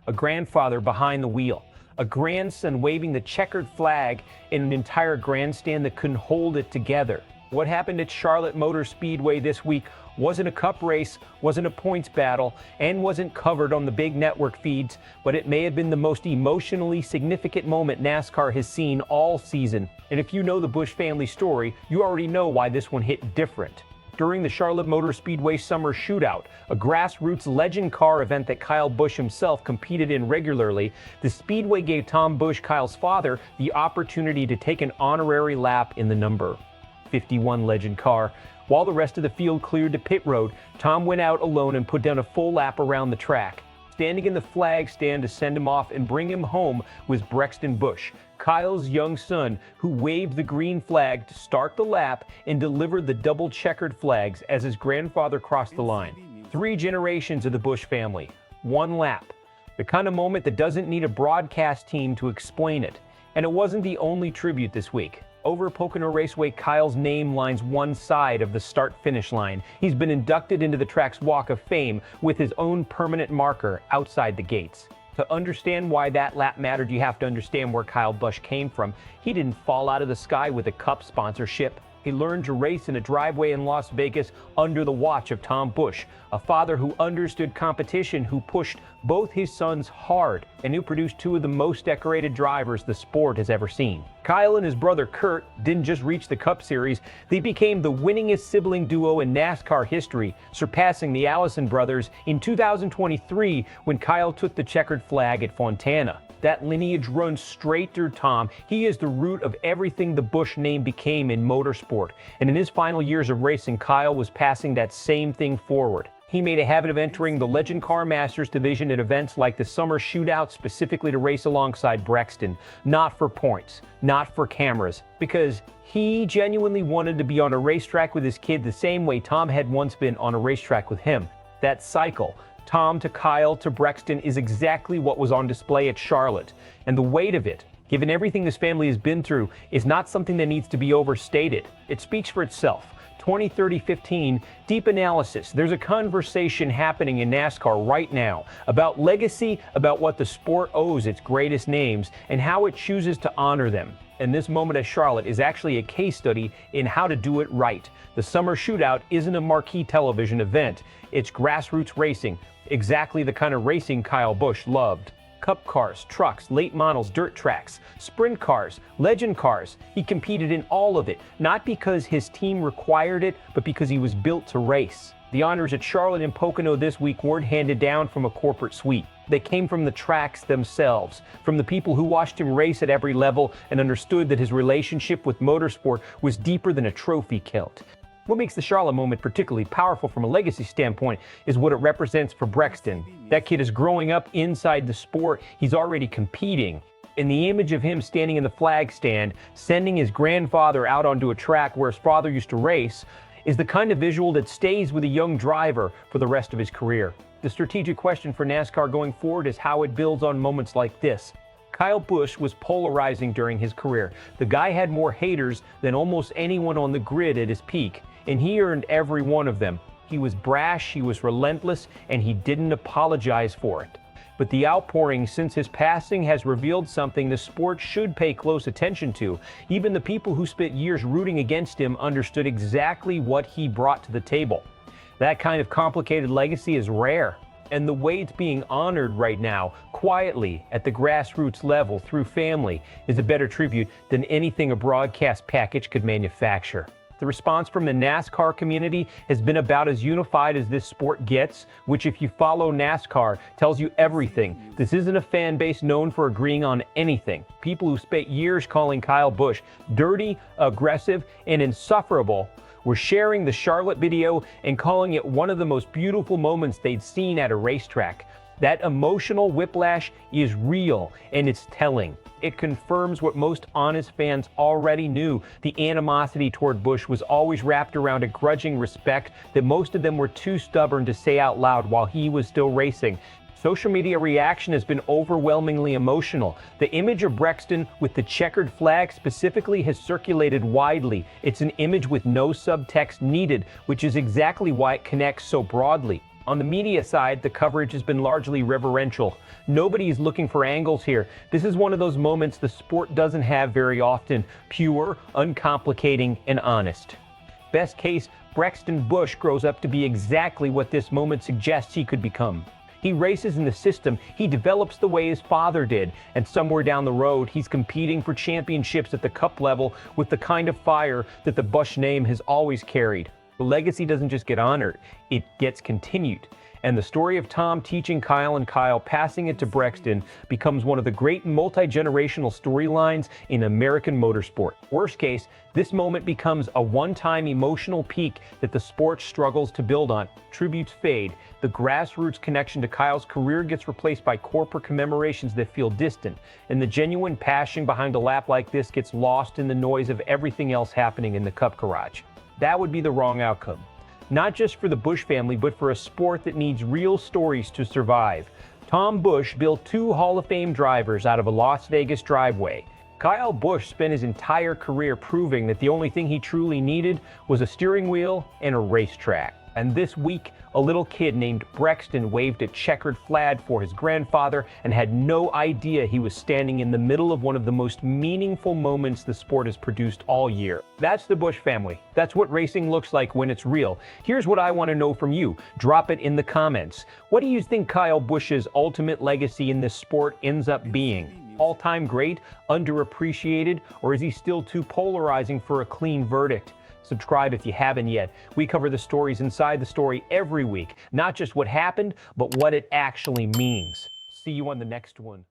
a grandfather behind the wheel, a grandson waving the checkered flag in an entire grandstand that couldn't hold it together. What happened at Charlotte Motor Speedway this week wasn't a cup race, wasn't a points battle, and wasn't covered on the big network feeds, but it may have been the most emotionally significant moment NASCAR has seen all season. And if you know the Busch family story, you already know why this one hit different. During the Charlotte Motor Speedway Summer Shootout, a grassroots legend car event that Kyle Busch himself competed in regularly, the Speedway gave Tom Busch, Kyle's father, the opportunity to take an honorary lap in the number 51 legend car. While the rest of the field cleared to pit road, Tom went out alone and put down a full lap around the track. Standing in the flag stand to send him off and bring him home was Brexton Busch, Kyle's young son, who waved the green flag to start the lap and delivered the double checkered flags as his grandfather crossed the line. 3 generations of the Busch family, 1 lap. The kind of moment that doesn't need a broadcast team to explain it. And it wasn't the only tribute this week. Over Pocono Raceway, Kyle's name lines one side of the start-finish line. He's been inducted into the track's Walk of Fame with his own permanent marker outside the gates. To understand why that lap mattered, you have to understand where Kyle Busch came from. He didn't fall out of the sky with a cup sponsorship. He learned to race in a driveway in Las Vegas under the watch of Tom Busch, a father who understood competition, who pushed both his sons hard, and who produced 2 of the most decorated drivers the sport has ever seen. Kyle and his brother Kurt didn't just reach the Cup Series, they became the winningest sibling duo in NASCAR history, surpassing the Allison brothers in 2023 when Kyle took the checkered flag at Fontana. That lineage runs straight through Tom. He is the root of everything the Busch name became in motorsport. And in his final years of racing, Kyle was passing that same thing forward. He made a habit of entering the Legend Car Masters division at events like the Summer Shootout, specifically to race alongside Brexton. Not for points, not for cameras, because he genuinely wanted to be on a racetrack with his kid the same way Tom had once been on a racetrack with him. That cycle, Tom to Kyle to Brexton, is exactly what was on display at Charlotte. And the weight of it, given everything this family has been through, is not something that needs to be overstated. It speaks for itself. 20, 30, 15, deep analysis. There's a conversation happening in NASCAR right now about legacy, about what the sport owes its greatest names, and how it chooses to honor them. And this moment at Charlotte is actually a case study in how to do it right. The Summer Shootout isn't a marquee television event. It's grassroots racing, exactly the kind of racing Kyle Busch loved. Cup cars, trucks, late models, dirt tracks, sprint cars, legend cars. He competed in all of it, not because his team required it, but because he was built to race. The honors at Charlotte and Pocono this week weren't handed down from a corporate suite. They came from the tracks themselves, from the people who watched him race at every level and understood that his relationship with motorsport was deeper than a trophy kilt. What makes the Charlotte moment particularly powerful from a legacy standpoint is what it represents for Brexton. That kid is growing up inside the sport. He's already competing. And the image of him standing in the flag stand, sending his grandfather out onto a track where his father used to race, is the kind of visual that stays with a young driver for the rest of his career. The strategic question for NASCAR going forward is how it builds on moments like this. Kyle Busch was polarizing during his career. The guy had more haters than almost anyone on the grid at his peak, and he earned every one of them. He was brash, he was relentless, and he didn't apologize for it. But the outpouring since his passing has revealed something the sport should pay close attention to. Even the people who spent years rooting against him understood exactly what he brought to the table. That kind of complicated legacy is rare. And the way it's being honored right now, quietly, at the grassroots level, through family, is a better tribute than anything a broadcast package could manufacture. The response from the NASCAR community has been about as unified as this sport gets, which, if you follow NASCAR, tells you everything. This isn't a fan base known for agreeing on anything. People who spent years calling Kyle Busch dirty, aggressive, and insufferable were sharing the Charlotte video and calling it one of the most beautiful moments they'd seen at a racetrack. That emotional whiplash is real, and it's telling. It confirms what most honest fans already knew. The animosity toward Busch was always wrapped around a grudging respect that most of them were too stubborn to say out loud while he was still racing. Social media reaction has been overwhelmingly emotional. The image of Brexton with the checkered flag specifically has circulated widely. It's an image with no subtext needed, which is exactly why it connects so broadly. On the media side, the coverage has been largely reverential. Nobody is looking for angles here. This is one of those moments the sport doesn't have very often. Pure, uncomplicating, and honest. Best case, Brexton Busch grows up to be exactly what this moment suggests he could become. He races in the system, he develops the way his father did, and somewhere down the road, he's competing for championships at the cup level with the kind of fire that the Busch name has always carried. The legacy doesn't just get honored, it gets continued. And the story of Tom teaching Kyle and Kyle passing it to Brexton becomes one of the great multi-generational storylines in American motorsport. Worst case, this moment becomes a one-time emotional peak that the sport struggles to build on. Tributes fade. The grassroots connection to Kyle's career gets replaced by corporate commemorations that feel distant. And the genuine passion behind a lap like this gets lost in the noise of everything else happening in the Cup garage. That would be the wrong outcome. Not just for the Busch family, but for a sport that needs real stories to survive. Tom Busch built 2 Hall of Fame drivers out of a Las Vegas driveway. Kyle Busch spent his entire career proving that the only thing he truly needed was a steering wheel and a racetrack. And this week, a little kid named Brexton waved a checkered flag for his grandfather and had no idea he was standing in the middle of one of the most meaningful moments the sport has produced all year. That's the Busch family. That's what racing looks like when it's real. Here's what I want to know from you. Drop it in the comments. What do you think Kyle Busch's ultimate legacy in this sport ends up being? All-time great, underappreciated, or is he still too polarizing for a clean verdict? Subscribe if you haven't yet. We cover the stories inside the story every week, not just what happened, but what it actually means. See you on the next one.